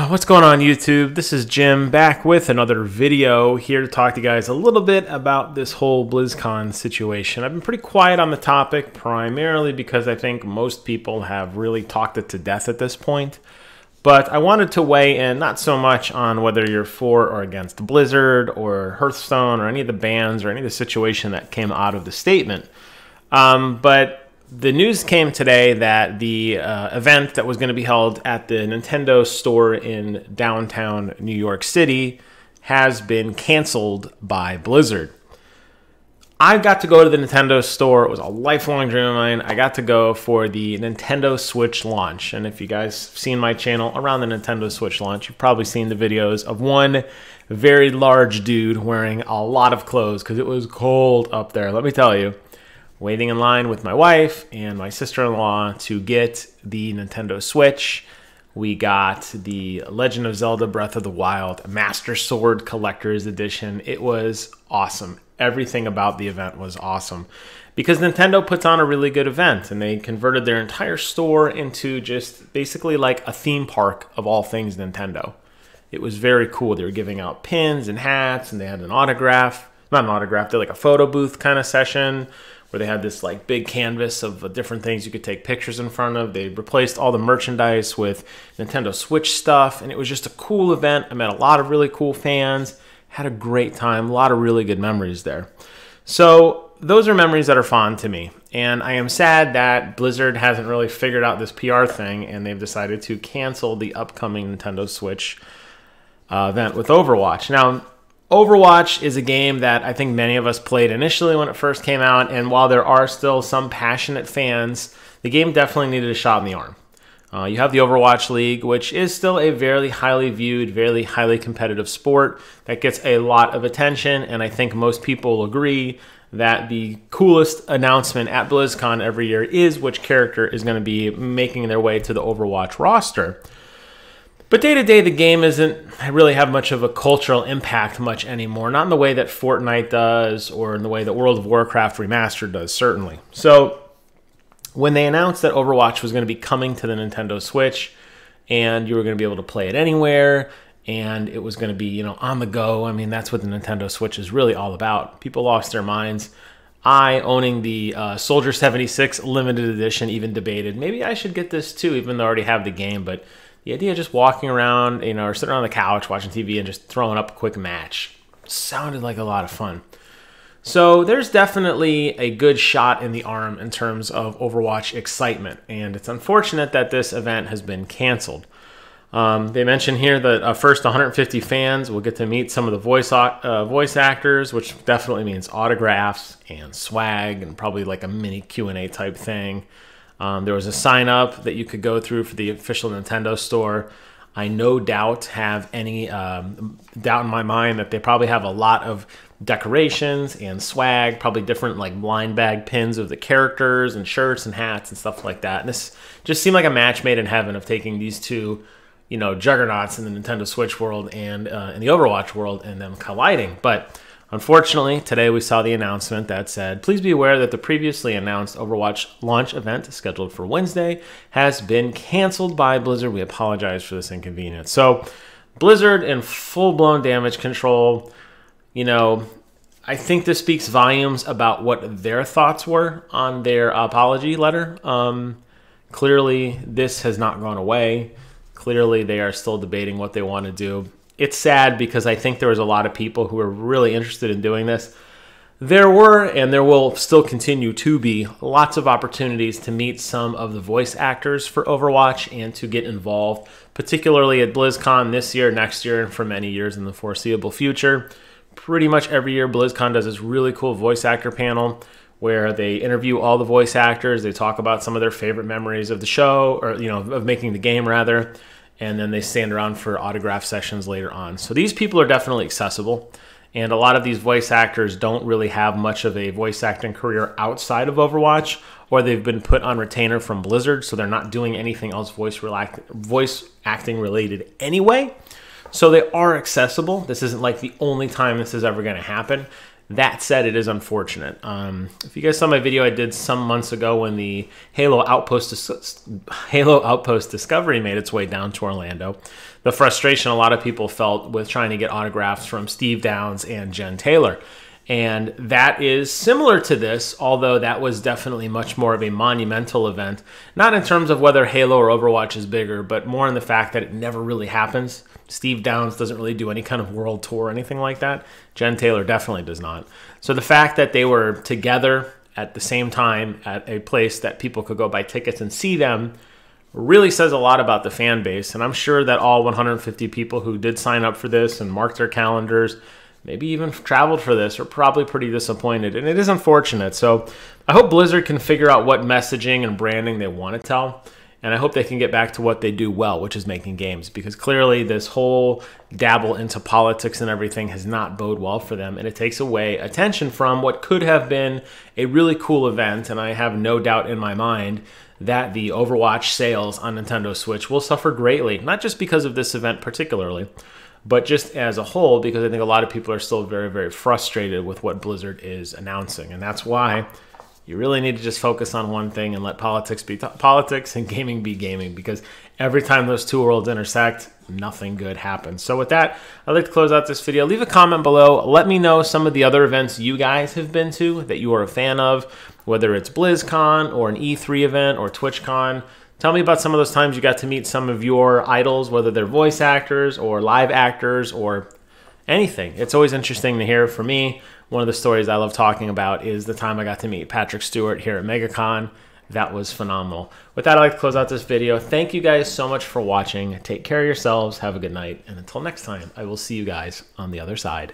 What's going on YouTube? This is Jim back with another video here to talk to you guys a little bit about this whole BlizzCon situation. I've been pretty quiet on the topic primarily because I think most people have really talked it to death at this point. But I wanted to weigh in not so much on whether you're for or against Blizzard or Hearthstone or any of the bans or any of the situation that came out of the statement. But the news came today that the event that was going to be held at the Nintendo store in downtown New York City has been canceled by Blizzard. I got to go to the Nintendo store. It was a lifelong dream of mine. I got to go for the Nintendo Switch launch. And if you guys have seen my channel around the Nintendo Switch launch, you've probably seen the videos of one very large dude wearing a lot of clothes because it was cold up there. Let me tell you. Waiting in line with my wife and my sister-in-law to get the Nintendo Switch. We got the Legend of Zelda Breath of the Wild Master Sword Collector's Edition. It was awesome. Everything about the event was awesome because Nintendo puts on a really good event and they converted their entire store into just basically like a theme park of all things Nintendo. It was very cool. They were giving out pins and hats and they had an autograph, not an autograph, they're like a photo booth kind of session where they had this like big canvas of different things you could take pictures in front of. They replaced all the merchandise with Nintendo Switch stuff, and it was just a cool event. I met a lot of really cool fans, had a great time, a lot of really good memories there. So those are memories that are fond to me, and I am sad that Blizzard hasn't really figured out this PR thing, and they've decided to cancel the upcoming Nintendo Switch event with Overwatch. Now, Overwatch is a game that I think many of us played initially when it first came out, and while there are still some passionate fans, the game definitely needed a shot in the arm. You have the Overwatch League, which is still a very highly viewed, very highly competitive sport that gets a lot of attention, and I think most people agree that the coolest announcement at BlizzCon every year is which character is going to be making their way to the Overwatch roster. But day to day, the game doesn't really have much of a cultural impact much anymore. Not in the way that Fortnite does or in the way that World of Warcraft Remastered does, certainly. So when they announced that Overwatch was going to be coming to the Nintendo Switch and you were going to be able to play it anywhere and it was going to be, you know, on the go, I mean, that's what the Nintendo Switch is really all about. People lost their minds. I, owning the Soldier 76 limited edition, even debated, maybe I should get this too, even though I already have the game, but the idea of just walking around, you know, or sitting on the couch watching TV and just throwing up a quick match sounded like a lot of fun. So there's definitely a good shot in the arm in terms of Overwatch excitement, and it's unfortunate that this event has been canceled. They mention here that first 150 fans will get to meet some of the voice actors, which definitely means autographs and swag and probably like a mini Q&A type thing. There was a sign up that you could go through for the official Nintendo store. I no doubt have any doubt in my mind that they probably have a lot of decorations and swag, probably different like blind bag pins of the characters and shirts and hats and stuff like that. And this just seemed like a match made in heaven of taking these two, you know, juggernauts in the Nintendo Switch world and in the Overwatch world and them colliding. But unfortunately, today we saw the announcement that said, please be aware that the previously announced Overwatch launch event scheduled for Wednesday has been canceled by Blizzard. We apologize for this inconvenience. So Blizzard in full-blown damage control, you know, I think this speaks volumes about what their thoughts were on their apology letter. Clearly, this has not gone away. Clearly, they are still debating what they want to do. It's sad because I think there was a lot of people who were really interested in doing this. There were, and there will still continue to be, lots of opportunities to meet some of the voice actors for Overwatch and to get involved, particularly at BlizzCon this year, next year, and for many years in the foreseeable future. Pretty much every year, BlizzCon does this really cool voice actor panel where they interview all the voice actors. They talk about some of their favorite memories of the show, or, you know, of making the game, rather. And then they stand around for autograph sessions later on. So these people are definitely accessible. And a lot of these voice actors don't really have much of a voice acting career outside of Overwatch, or they've been put on retainer from Blizzard, so they're not doing anything else voice acting related anyway. So they are accessible. This isn't like the only time this is ever going to happen. That said, it is unfortunate. If you guys saw my video I did some months ago when the Halo Outpost Discovery made its way down to Orlando, the frustration a lot of people felt with trying to get autographs from Steve Downs and Jen Taylor. And that is similar to this, although that was definitely much more of a monumental event. Not in terms of whether Halo or Overwatch is bigger, but more in the fact that it never really happens. Steve Downs doesn't really do any kind of world tour or anything like that. Jen Taylor definitely does not. So the fact that they were together at the same time at a place that people could go buy tickets and see them really says a lot about the fan base. And I'm sure that all 150 people who did sign up for this and marked their calendars, maybe even traveled for this, are probably pretty disappointed. And it is unfortunate. So I hope Blizzard can figure out what messaging and branding they want to tell. And I hope they can get back to what they do well, which is making games. Because clearly this whole dabble into politics and everything has not bode well for them. And it takes away attention from what could have been a really cool event. And I have no doubt in my mind that the Overwatch sales on Nintendo Switch will suffer greatly. Not just because of this event particularly, but just as a whole, because I think a lot of people are still very, very frustrated with what Blizzard is announcing. And that's why you really need to just focus on one thing and let politics be politics and gaming be gaming, because every time those two worlds intersect, nothing good happens. So with that, I'd like to close out this video. Leave a comment below. Let me know some of the other events you guys have been to that you are a fan of, whether it's BlizzCon or an E3 event or TwitchCon. Tell me about some of those times you got to meet some of your idols, whether they're voice actors or live actors or anything. It's always interesting to hear. For me, one of the stories I love talking about is the time I got to meet Patrick Stewart here at MegaCon. That was phenomenal. With that, I'd like to close out this video. Thank you guys so much for watching. Take care of yourselves. Have a good night. And until next time, I will see you guys on the other side.